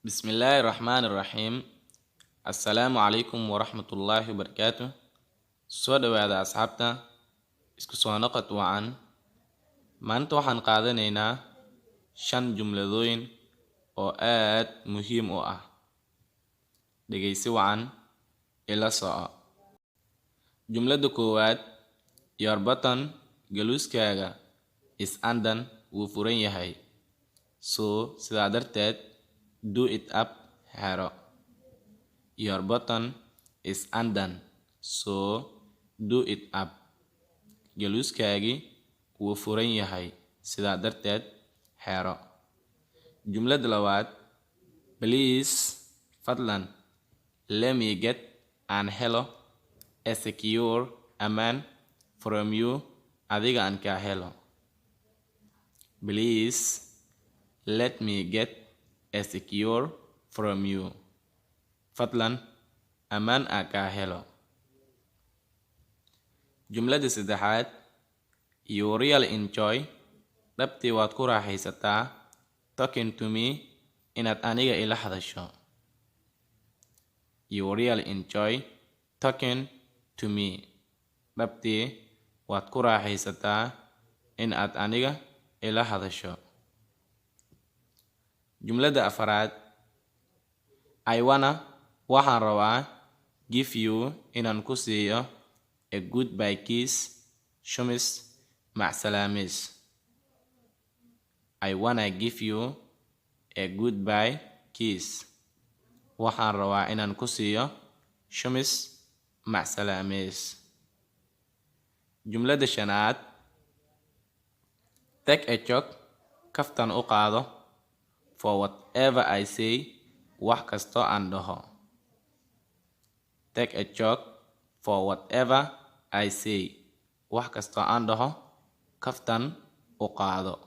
بسم الله الرحمن الرحيم. السلام عليكم ورحمة الله وبركاته. soo dhawaada asxaabta isku soo noqod wacan. maanta waxaan qaadanaynaa 5 jumladooyin oo aad muhiim u ah. dhegeysi wacan ila soco. jumlada koowaad, your button galuuskaaga is undone, wuu furan yahay. so sidaa darteed do it up, xero. Your button is undone, so do it up. galuuskaagi wuu furan yahay, sidaa darteed xero. jumlada labaad, please fadlan let me get an helo a secure amaan from you, adiga aan kaa helo. Please let me get a secure from you. fadlan amaan aan kaa helo. jumlada saddexaad, you really enjoy, dhabtii waad ku raaxaysataa, talking to me, inaad aniga ila hadasho. You really enjoy talking to me, dhabtii waad ku raaxaysataa inaad aniga ila hadasho. jumlada afaraad, I wanna, waxaan rabaa, give you, inaan ku siiyo a goodbye kiss, shumis, macsalaamis. I wanna give you a goodbye kiss. waxaan rabaa inaan ku siiyo shumis, macsalaamis. jumlada shanaad, take a joke, kaftan u qaado, for whatever I say, wax kasto aan dhaho. Take a joke for whatever I say, wax kasto aan dhaho, kaftan u qaado.